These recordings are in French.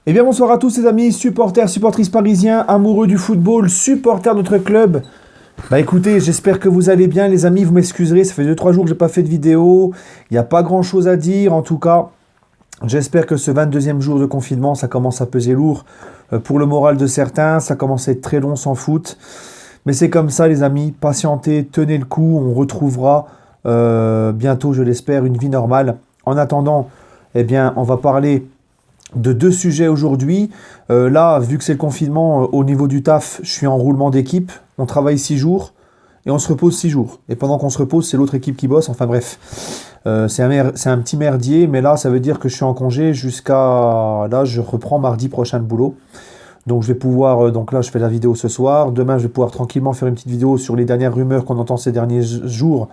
Eh bien bonsoir à tous les amis, supporters, supportrices parisiens, amoureux du football, supporters de notre club. Bah écoutez, j'espère que vous allez bien les amis, vous m'excuserez, ça fait 2-3 jours que j'ai pas fait de vidéo, il n'y a pas grand chose à dire en tout cas. J'espère que ce 22e jour de confinement, ça commence à peser lourd pour le moral de certains, ça commence à être très long sans foot. Mais c'est comme ça les amis, patientez, tenez le coup, on retrouvera bientôt je l'espère une vie normale. En attendant, eh bien on va parler de deux sujets aujourd'hui. Là, vu que c'est le confinement, au niveau du taf, je suis en roulement d'équipe. On travaille 6 jours et on se repose 6 jours. Et pendant qu'on se repose, c'est l'autre équipe qui bosse. Enfin bref, c'est un petit merdier, mais là, ça veut dire que je suis en congé jusqu'à... Là, je reprends mardi prochain le boulot. Donc je vais pouvoir, donc là je fais la vidéo ce soir, demain je vais pouvoir tranquillement faire une petite vidéo sur les dernières rumeurs qu'on entend ces derniers jours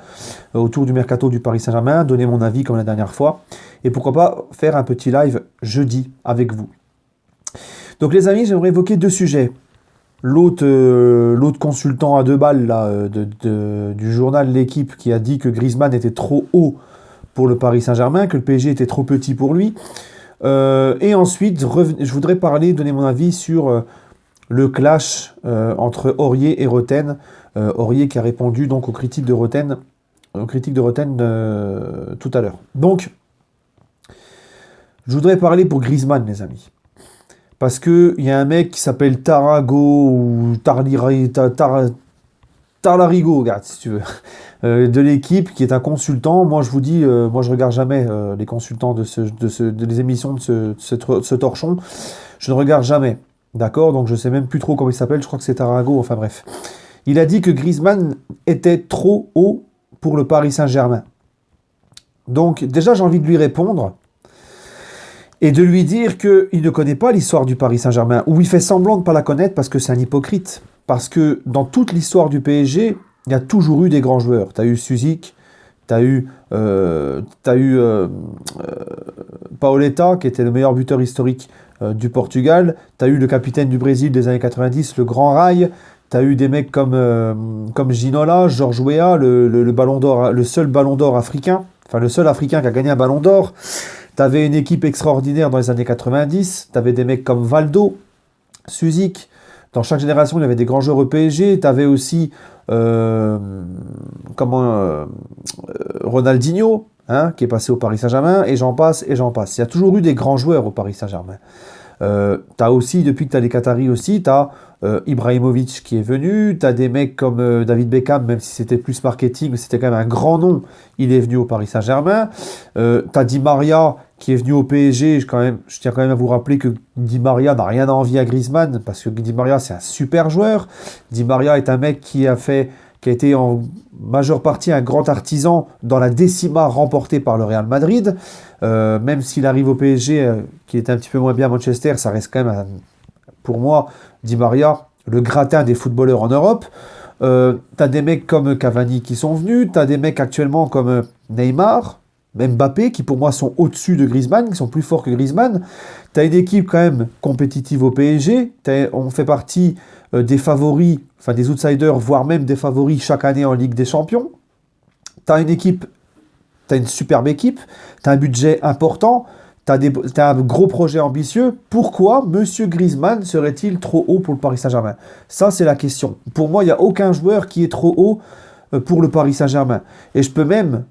autour du mercato du Paris Saint-Germain, donner mon avis comme la dernière fois, et pourquoi pas faire un petit live jeudi avec vous. Donc les amis, j'aimerais évoquer deux sujets. L'autre consultant à 2 balles là, du journal L'Équipe qui a dit que Griezmann était trop haut pour le Paris Saint-Germain, que le PSG était trop petit pour lui. Et ensuite, je voudrais donner mon avis sur le clash entre Aurier et Roten. Aurier qui a répondu donc aux critiques de Roten, tout à l'heure. Donc, je voudrais parler pour Griezmann, les amis. Parce qu'il y a un mec qui s'appelle Tarago ou Tarlarigo, regarde si tu veux, de l'équipe, qui est un consultant. Moi, je vous dis, moi, je regarde jamais les consultants des émissions de ce torchon. Je ne regarde jamais, d'accord? Donc, je sais même plus trop comment il s'appelle. Je crois que c'est Tarago. Enfin, bref. Il a dit que Griezmann était trop haut pour le Paris Saint-Germain. Donc, déjà, j'ai envie de lui répondre et de lui dire qu'il ne connaît pas l'histoire du Paris Saint-Germain, ou il fait semblant de ne pas la connaître parce que c'est un hypocrite. Parce que dans toute l'histoire du PSG, il y a toujours eu des grands joueurs. Tu as eu Suzik, tu as eu, Paoletta, qui était le meilleur buteur historique du Portugal. Tu as eu le capitaine du Brésil des années 90, le Grand Rail. Tu as eu des mecs comme Ginola, Georges Weah, le ballon d'or, le seul ballon d'or africain, enfin le seul africain qui a gagné un ballon d'or. Tu avais une équipe extraordinaire dans les années 90. Tu avais des mecs comme Valdo, Suzik. Dans chaque génération, il y avait des grands joueurs au PSG. Tu avais aussi Ronaldinho, hein, qui est passé au Paris Saint-Germain, et j'en passe, et j'en passe. Il y a toujours eu des grands joueurs au Paris Saint-Germain. Tu as aussi, depuis que tu as les Qataris aussi, tu as Ibrahimovic qui est venu, tu as des mecs comme David Beckham, même si c'était plus marketing, c'était quand même un grand nom, il est venu au Paris Saint-Germain. Tu as Di Maria qui est venu au PSG, je tiens quand même à vous rappeler que Di Maria n'a rien à envier à Griezmann, parce que Di Maria c'est un super joueur. Di Maria est un mec qui a été en majeure partie un grand artisan dans la décima remportée par le Real Madrid. Même s'il arrive au PSG, qui est un petit peu moins bien à Manchester, ça reste quand même, pour moi, Di Maria, le gratin des footballeurs en Europe. T'as des mecs comme Cavani qui sont venus, t'as des mecs actuellement comme Neymar, Mbappé, qui pour moi sont au-dessus de Griezmann, qui sont plus forts que Griezmann. T'as une équipe quand même compétitive au PSG, on fait partie des favoris, enfin des outsiders, voire même des favoris chaque année en Ligue des Champions. T'as une superbe équipe, tu as un budget important, tu as un gros projet ambitieux. Pourquoi Monsieur Griezmann serait-il trop haut pour le Paris Saint-Germain? Ça, c'est la question. Pour moi, il n'y a aucun joueur qui est trop haut pour le Paris Saint-Germain. Et je peux même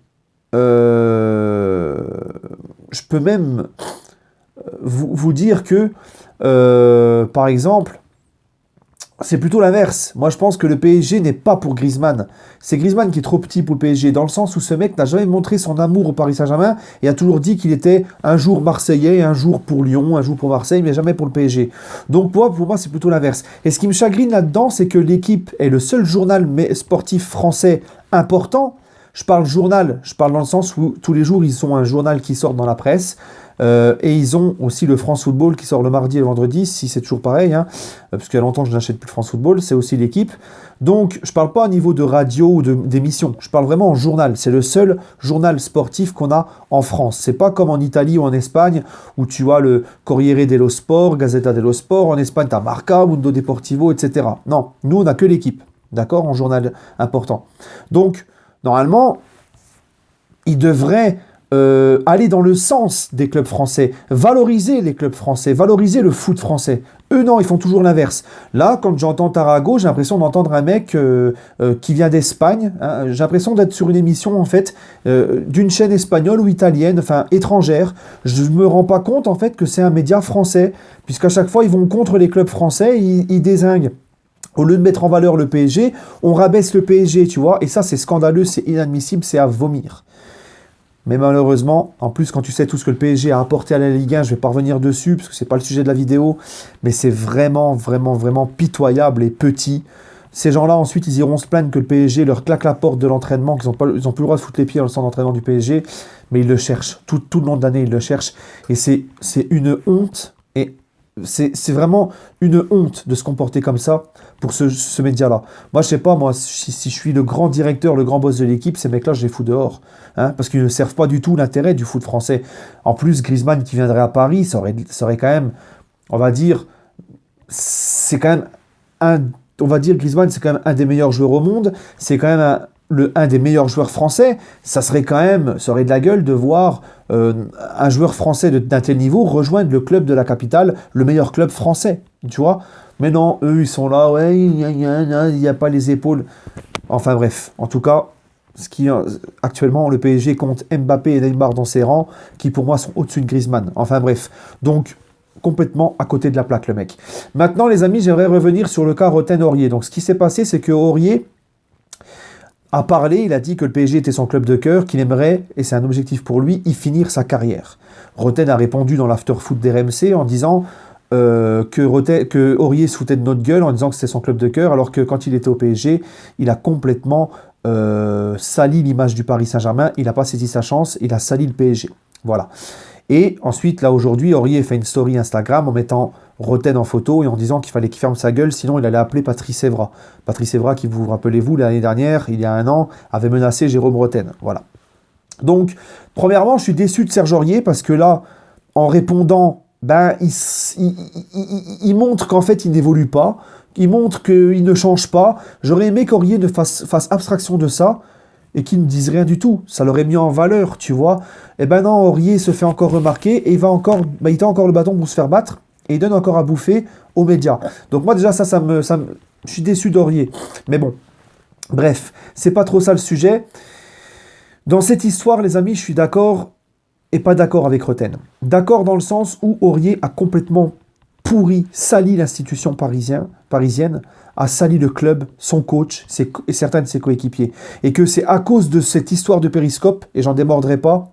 vous dire que, par exemple, c'est plutôt l'inverse. Moi, je pense que le PSG n'est pas pour Griezmann. C'est Griezmann qui est trop petit pour le PSG, dans le sens où ce mec n'a jamais montré son amour au Paris Saint-Germain et a toujours dit qu'il était un jour Marseillais, un jour pour Lyon, un jour pour Marseille, mais jamais pour le PSG. Donc pour moi, c'est plutôt l'inverse. Et ce qui me chagrine là-dedans, c'est que l'Équipe est le seul journal sportif français important. Je parle journal, je parle dans le sens où tous les jours, ils ont un journal qui sort dans la presse. Et ils ont aussi le France Football qui sort le mardi et le vendredi, si c'est toujours pareil, hein, parce qu'il y a longtemps que je n'achète plus de France Football, c'est aussi l'Équipe. Donc, je ne parle pas au niveau de radio ou d'émission, je parle vraiment en journal. C'est le seul journal sportif qu'on a en France. C'est pas comme en Italie ou en Espagne, où tu as le Corriere dello Sport, Gazzetta dello Sport. En Espagne, tu as Marca, Mundo Deportivo, etc. Non, nous, on n'a que l'Équipe, d'accord, en journal important. Donc, normalement, il devrait aller dans le sens des clubs français, valoriser les clubs français, valoriser le foot français. Eux, non, ils font toujours l'inverse. Là, quand j'entends Tarago, j'ai l'impression d'entendre un mec qui vient d'Espagne. Hein. J'ai l'impression d'être sur une émission, en fait, d'une chaîne espagnole ou italienne, enfin, étrangère. Je ne me rends pas compte, en fait, que c'est un média français, puisqu'à chaque fois, ils vont contre les clubs français, ils dézinguent. Au lieu de mettre en valeur le PSG, on rabaisse le PSG, tu vois. Et ça, c'est scandaleux, c'est inadmissible, c'est à vomir. Mais malheureusement, en plus, quand tu sais tout ce que le PSG a apporté à la Ligue 1, je ne vais pas revenir dessus, parce que ce n'est pas le sujet de la vidéo, mais c'est vraiment, vraiment, vraiment pitoyable et petit. Ces gens-là, ensuite, ils iront se plaindre que le PSG leur claque la porte de l'entraînement, qu'ils n'ont plus le droit de foutre les pieds dans le centre d'entraînement du PSG, mais ils le cherchent. Tout le long de l'année, ils le cherchent. Et c'est une honte, et c'est vraiment une honte de se comporter comme ça pour ce média-là. Moi, je sais pas, moi, si je suis le grand directeur, le grand boss de l'équipe, ces mecs-là, je les fous dehors. Hein, parce qu'ils ne servent pas du tout l'intérêt du foot français. En plus, Griezmann qui viendrait à Paris, ça aurait quand même, on va dire, c'est quand même on va dire Griezmann, c'est quand même un des meilleurs joueurs au monde, c'est quand même un des meilleurs joueurs français. Ça aurait de la gueule de voir un joueur français d'un tel niveau rejoindre le club de la capitale, le meilleur club français, tu vois. Mais non, eux, ils sont là, ouais, il n'y a pas les épaules. Enfin bref, en tout cas, actuellement, le PSG compte Mbappé et Neymar dans ses rangs, qui pour moi sont au-dessus de Griezmann. Enfin bref, donc complètement à côté de la plaque, le mec. Maintenant, les amis, j'aimerais revenir sur le cas Roten-Aurier. Donc ce qui s'est passé, c'est que Aurier a parlé, il a dit que le PSG était son club de cœur, qu'il aimerait, et c'est un objectif pour lui, y finir sa carrière. Roten a répondu dans l'after-foot d'RMC en disant que Aurier se foutait de notre gueule en disant que c'était son club de cœur, alors que quand il était au PSG, il a complètement sali l'image du Paris Saint-Germain, il n'a pas saisi sa chance, il a sali le PSG. Voilà. Et ensuite, là aujourd'hui, Aurier fait une story Instagram en mettant Roten en photo et en disant qu'il fallait qu'il ferme sa gueule, sinon il allait appeler Patrice Evra. Patrice Evra, qui vous rappelez-vous, l'année dernière, il y a un an, avait menacé Jérôme Roten. Voilà. Donc, premièrement, je suis déçu de Serge Aurier parce que là, en répondant, ben, il montre qu'en fait, il n'évolue pas. Il montre qu'il ne change pas. J'aurais aimé qu'Aurier ne fasse abstraction de ça et qu'il ne dise rien du tout. Ça l'aurait mis en valeur, tu vois. Et ben non, Aurier se fait encore remarquer et il tend encore le bâton pour se faire battre et il donne encore à bouffer aux médias. Donc moi déjà, je suis déçu d'Aurier. Mais bon, bref, c'est pas trop ça le sujet. Dans cette histoire, les amis, je suis d'accord et pas d'accord avec Roten. D'accord dans le sens où Aurier a complètement pourri, sali l'institution parisienne, a sali le club, son coach et certains de ses coéquipiers. Et que c'est à cause de cette histoire de Périscope, et j'en démordrai pas,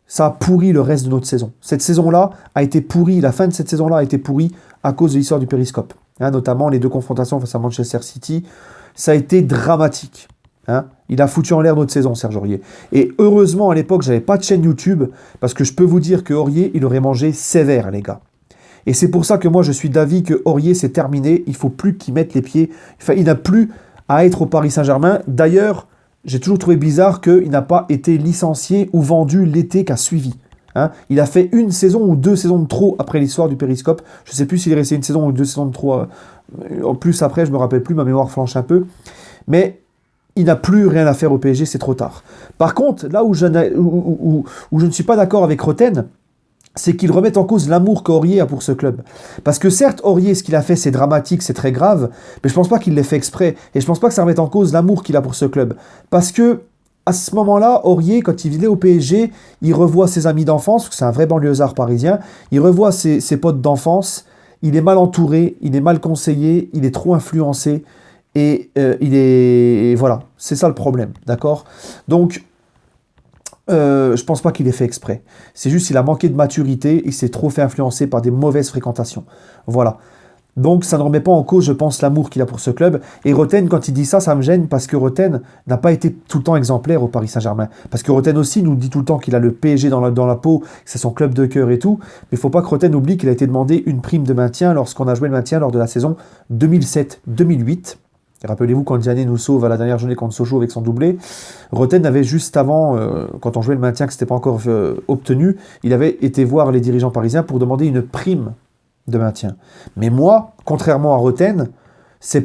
ça a pourri le reste de notre saison. Cette saison-là a été pourrie, la fin de cette saison-là a été pourrie à cause de l'histoire du Périscope. Hein, notamment les 2 confrontations face à Manchester City. Ça a été dramatique. Hein. Il a foutu en l'air notre saison, Serge Aurier. Et heureusement, à l'époque, j'avais pas de chaîne YouTube, parce que je peux vous dire que Aurier, il aurait mangé sévère, les gars. Et c'est pour ça que moi, je suis d'avis que Aurier, c'est terminé. Il ne faut plus qu'il mette les pieds. Enfin, il n'a plus à être au Paris Saint-Germain. D'ailleurs, j'ai toujours trouvé bizarre qu'il n'a pas été licencié ou vendu l'été qu'a suivi. Hein, il a fait 1 saison ou 2 saisons de trop après l'histoire du Périscope. Je ne sais plus s'il est resté 1 saison ou 2 saisons de trop. En plus, après, je ne me rappelle plus, ma mémoire flanche un peu. Mais il n'a plus rien à faire au PSG, c'est trop tard. Par contre, là où je ne suis pas d'accord avec Roten, c'est qu'il remette en cause l'amour qu'Aurier a pour ce club. Parce que certes, Aurier, ce qu'il a fait, c'est dramatique, c'est très grave, mais je pense pas qu'il l'ait fait exprès. Et je pense pas que ça remette en cause l'amour qu'il a pour ce club. Parce que, à ce moment-là, Aurier, quand il venait au PSG, il revoit ses amis d'enfance, parce que c'est un vrai banlieusard parisien, il revoit ses potes d'enfance, il est mal entouré, il est mal conseillé, il est trop influencé, et voilà, c'est ça le problème, d'accord ? Donc, je pense pas qu'il ait fait exprès. C'est juste qu'il a manqué de maturité, il s'est trop fait influencer par des mauvaises fréquentations. Voilà. Donc ça ne remet pas en cause, je pense, l'amour qu'il a pour ce club. Et Roten, quand il dit ça, ça me gêne parce que Roten n'a pas été tout le temps exemplaire au Paris Saint-Germain. Parce que Roten aussi nous dit tout le temps qu'il a le PSG dans la peau, que c'est son club de cœur et tout. Mais il ne faut pas que Roten oublie qu'il a été demandé une prime de maintien lorsqu'on a joué le maintien lors de la saison 2007-2008. Et rappelez-vous, quand Diané nous sauve à la dernière journée contre Sochaux avec son doublé, Roten avait juste avant, quand on jouait le maintien, que ce n'était pas encore obtenu, il avait été voir les dirigeants parisiens pour demander une prime de maintien. Mais moi, contrairement à Roten, je ne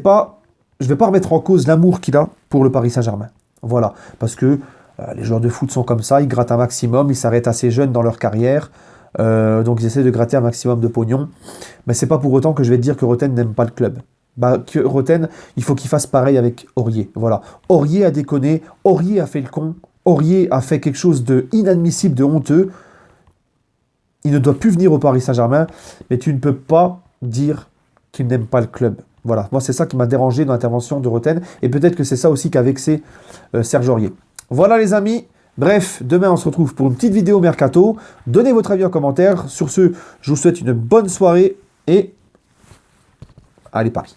vais pas remettre en cause l'amour qu'il a pour le Paris Saint-Germain. Voilà, parce que Les joueurs de foot sont comme ça, ils grattent un maximum, ils s'arrêtent assez jeunes dans leur carrière. Donc ils essaient de gratter un maximum de pognon. Mais c'est pas pour autant que je vais te dire que Roten n'aime pas le club. Bah, que Roten, il faut qu'il fasse pareil avec Aurier. Voilà. Aurier a déconné, Aurier a fait le con, Aurier a fait quelque chose de inadmissible, de honteux. Il ne doit plus venir au Paris Saint-Germain, mais tu ne peux pas dire qu'il n'aime pas le club. Voilà, moi c'est ça qui m'a dérangé dans l'intervention de Roten, et peut-être que c'est ça aussi qui a vexé Serge Aurier. Voilà les amis, bref, demain on se retrouve pour une petite vidéo Mercato. Donnez votre avis en commentaire. Sur ce, je vous souhaite une bonne soirée, et allez Paris.